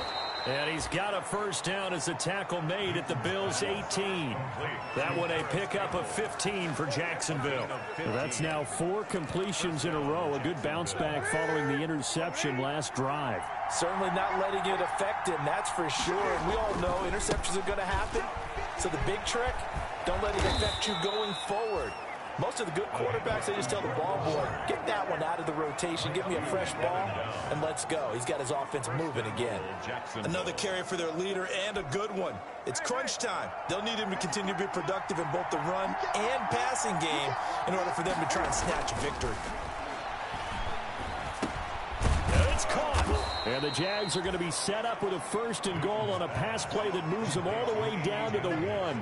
And he's got a first down as a tackle made at the Bills' 18. That one a pickup of 15 for Jacksonville. Well, that's now 4 completions in a row. A good bounce back following the interception last drive. Certainly not letting it affect him, that's for sure. And we all know interceptions are going to happen. So the big trick, don't let it affect you going forward. Most of the good quarterbacks, they just tell the ball boy, get that one out of the rotation, give me a fresh ball, and let's go. He's got his offense moving again. Another carry for their leader, and a good one. It's crunch time. They'll need him to continue to be productive in both the run and passing game in order for them to try and snatch a victory. It's is caught. And the Jags are going to be set up with a 1st and goal on a pass play that moves them all the way down to the 1.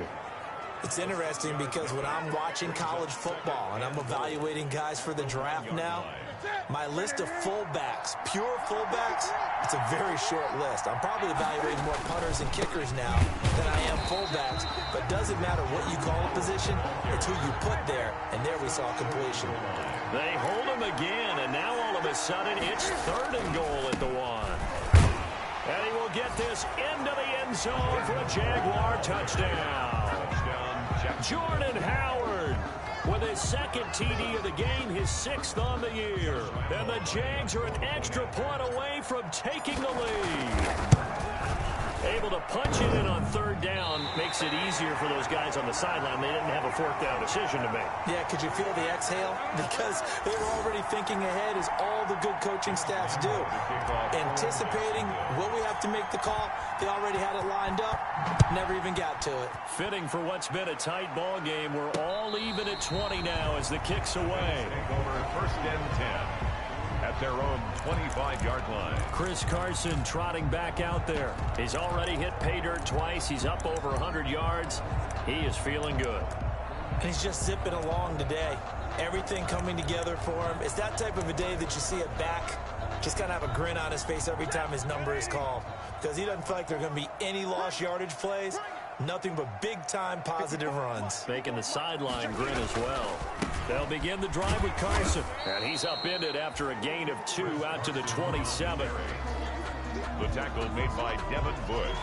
It's interesting because when I'm watching college football and I'm evaluating guys for the draft now, my list of fullbacks, pure fullbacks, it's a very short list. I'm probably evaluating more punters and kickers now than I am fullbacks, but it doesn't matter what you call a position, it's who you put there, and there we saw completion. They hold him again, and now all of a sudden it's 3rd and goal at the 1. And he will get this into the end zone for a Jaguar touchdown. Jordan Howard with his 2nd TD of the game, his 6th on the year. And the Jags are an extra point away from taking the lead. Able to punch it in on 3rd down makes it easier for those guys on the sideline. They didn't have a 4th down decision to make. Yeah, could you feel the exhale? Because they were already thinking ahead, as all the good coaching staffs do. Anticipating, will we have to make the call? They already had it lined up. Never even got to it. Fitting for what's been a tight ball game. We're all even at 20 now as the kick's away. Over 1st and 10 at their own 25-yard line. Chris Carson trotting back out there. He's already hit pay dirt twice. He's up over 100 yards. He is feeling good. And he's just zipping along today. Everything coming together for him. It's that type of a day that you see a back just kind of have a grin on his face every time his number is called, because he doesn't feel like there are going to be any lost yardage plays. Nothing but big-time positive runs. Making the sideline grin as well. They'll begin the drive with Carson. And he's upended after a gain of 2 out to the 27. The tackle made by Devin Bush.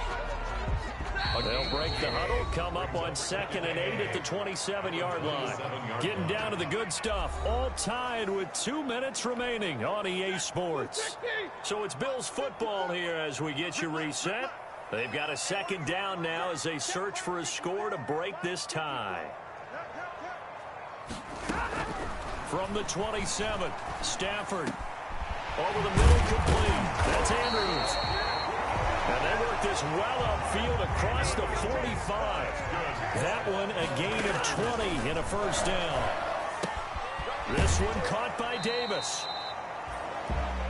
They'll break the huddle, come up on 2nd and 8 at the 27-yard line. Getting down to the good stuff, all tied with 2 minutes remaining on EA Sports. So it's Bills football here as we get you reset. They've got a 2nd down now as they search for a score to break this tie. From the 27, Stafford. Over the middle, complete. That's Andrews. And they work this well upfield across the 45. That one a gain of 20 in a 1st down. This one caught by Davis.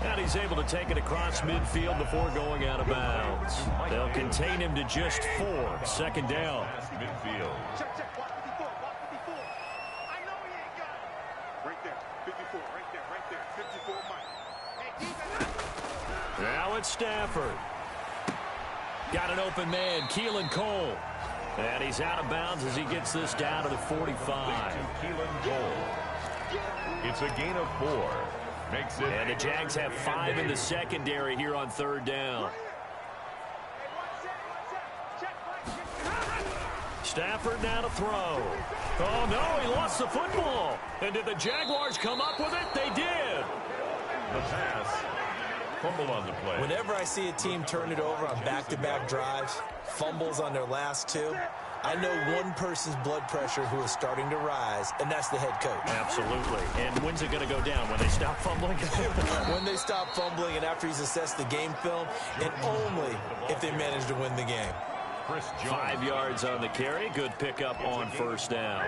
And he's able to take it across midfield before going out of bounds. They'll contain him to just 4. 2nd down. Midfield. Now it's Stafford. Got an open man, Keelan Cole. And he's out of bounds as he gets this down to the 45. Keelan Cole. It's a gain of 4. Makes it. And the Jags have 5 in the secondary here on 3rd down. Stafford now to throw. Oh, no, he lost the football. And did the Jaguars come up with it? They did. The pass. Fumble on the play. Whenever I see a team turn it over on back-to-back drives, fumbles on their last 2, I know one person's blood pressure who is starting to rise, and that's the head coach. Absolutely. And when's it going to go down? When they stop fumbling? When they stop fumbling and after he's assessed the game film, and only if they manage to win the game. 5 yards on the carry. Good pickup on 1st down.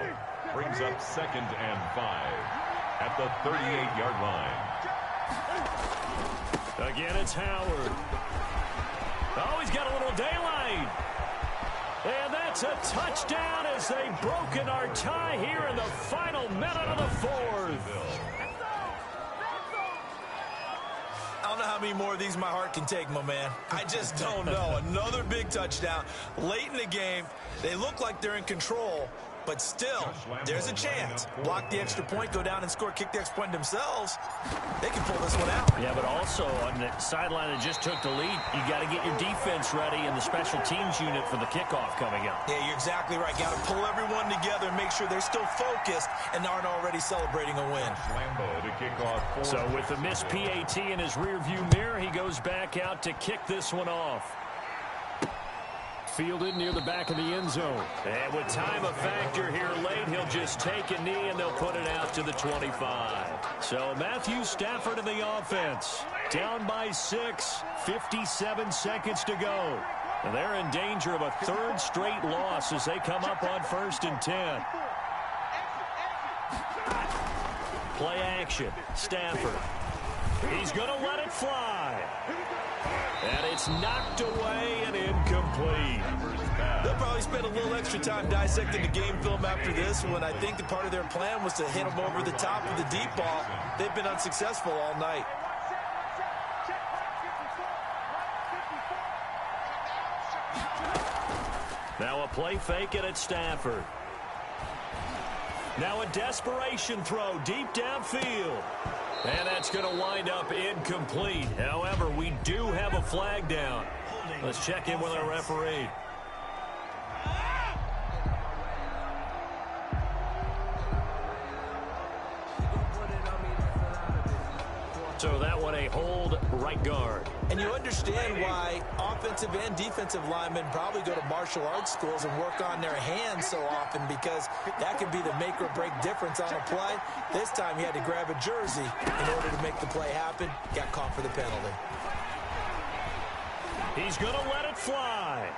Brings up 2nd and 5 at the 38-yard line. Again, it's Howard. Oh, he's got a little daylight. And that's a touchdown as they've broken our tie here in the final minute of the 4th. I don't know how many more of these my heart can take, my man. I just don't know. Another big touchdown late in the game. They look like they're in control, but still, there's a chance. Block the extra point, go down and score, kick the extra point themselves. They can pull this one out. Yeah, but also on the sideline that just took the lead, you got to get your defense ready and the special teams unit for the kickoff coming up. Yeah, you're exactly right. Got to pull everyone together and make sure they're still focused and aren't already celebrating a win. Lambo to kick off. So with the missed PAT in his rearview mirror, he goes back out to kick this one off. Fielded near the back of the end zone. And with time a factor here late, he'll just take a knee and they'll put it out to the 25. So Matthew Stafford in the offense. Down by 6, 57 seconds to go. And they're in danger of a 3rd straight loss as they come up on 1st and 10. Play action. Stafford. He's going to let it fly. And it's knocked away and incomplete. They'll probably spend a little extra time dissecting the game film after this one. I think that part of their plan was to hit him over the top of the deep ball. They've been unsuccessful all night. Now a play fake it at Stafford. Now a desperation throw deep downfield. And that's going to wind up incomplete. However, we do have a flag down. Let's check in with our referee. So that one a hold right guard. And you understand why offensive and defensive linemen probably go to martial arts schools and work on their hands so often, because that could be the make or break difference on a play. This time he had to grab a jersey in order to make the play happen. Got caught for the penalty. He's going to let it fly.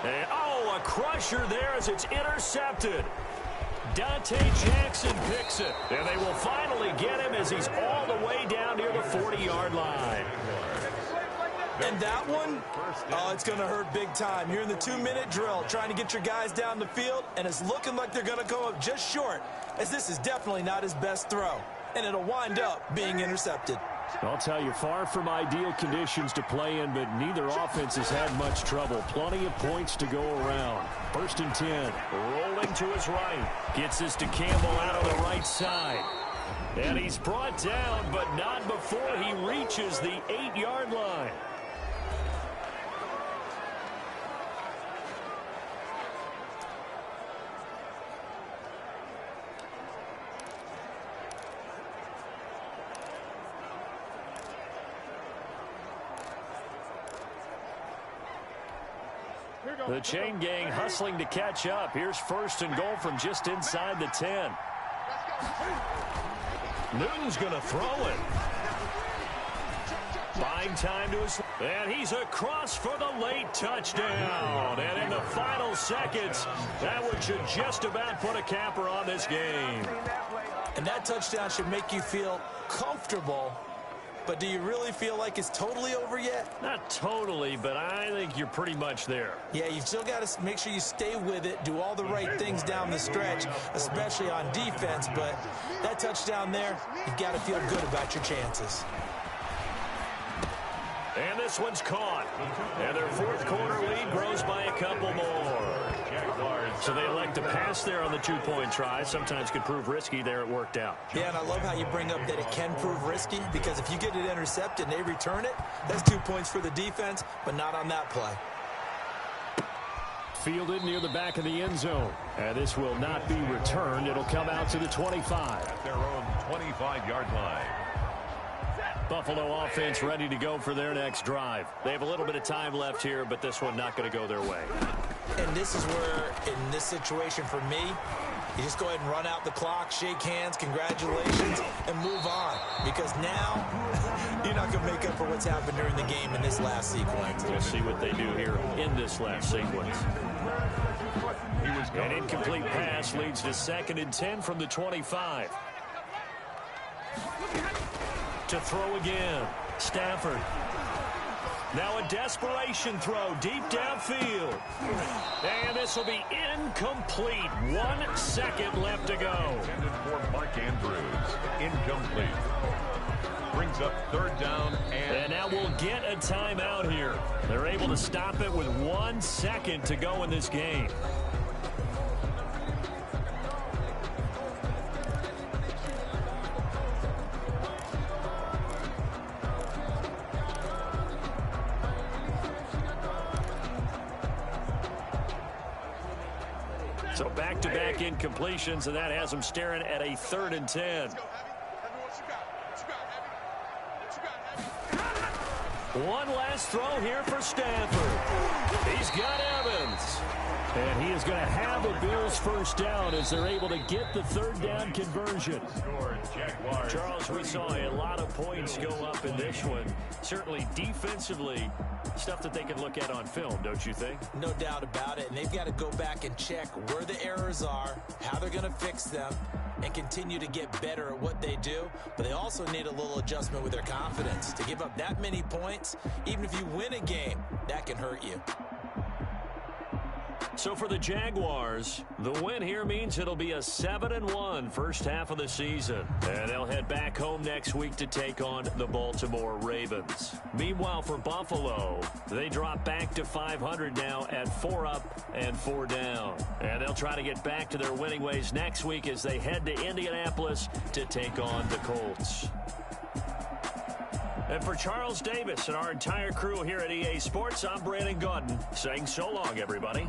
And, oh, a crusher there as it's intercepted. Dante Jackson picks it, and they will finally get him as he's all the way down near the 40-yard line. And that one, oh, it's going to hurt big time. You're in the 2-minute drill trying to get your guys down the field, and it's looking like they're going to come up just short, as this is definitely not his best throw, and it'll wind up being intercepted. I'll tell you, far from ideal conditions to play in, but neither offense has had much trouble. Plenty of points to go around. 1st and 10. Rolling to his right. Gets this to Campbell out on the right side. And he's brought down, but not before he reaches the 8-yard line. The chain gang hustling to catch up. Here's 1st and goal from just inside the 10. Newton's going to throw it. Buying time to his... And he's across for the late touchdown. And in the final seconds, that one should just about put a capper on this game. And that touchdown should make you feel comfortable. But do you really feel like it's totally over yet? Not totally, but I think you're pretty much there. Yeah, you've still got to make sure you stay with it, do all the right things down the stretch, especially on defense. But that touchdown there, you've got to feel good about your chances. And this one's caught. And their 4th quarter lead grows by a couple more. So they elect to pass there on the 2-point try. Sometimes could prove risky. There it worked out. Yeah, and I love how you bring up that it can prove risky, because if you get it intercepted and they return it, that's 2 points for the defense, but not on that play. Fielded near the back of the end zone. And this will not be returned. It'll come out to the 25. At their own 25-yard line. Buffalo offense ready to go for their next drive. They have a little bit of time left here, but this one not going to go their way. And this is where, in this situation for me, you just go ahead and run out the clock, shake hands, congratulations, and move on. Because now, you're not going to make up for what's happened during the game in this last sequence. We'll see what they do here in this last sequence. An incomplete pass leads to 2nd and 10 from the 25. To throw again, Stafford. Now a desperation throw deep downfield. And this will be incomplete. 1 second left to go. Intended for Mark Andrews. Incomplete. Brings up 3rd down. And now we'll get a timeout here. They're able to stop it with 1 second to go in this game. So back-to-back incompletions, and that has them staring at a 3rd and 10. One last throw here for Stafford. He's got Evans. And he is going to have a Bills first down as they're able to get the third down conversion. Charles, we saw a lot of points go up in this one. Certainly defensively, stuff that they can look at on film, don't you think? No doubt about it. And they've got to go back and check where the errors are, how they're going to fix them, and continue to get better at what they do. But they also need a little adjustment with their confidence. To give up that many points, even if you win a game, that can hurt you. So for the Jaguars, the win here means it'll be a 7-1 first half of the season. And they'll head back home next week to take on the Baltimore Ravens. Meanwhile, for Buffalo, they drop back to 500 now at 4 up and 4 down. And they'll try to get back to their winning ways next week as they head to Indianapolis to take on the Colts. And for Charles Davis and our entire crew here at EA Sports, I'm Brandon Gaudin saying so long, everybody.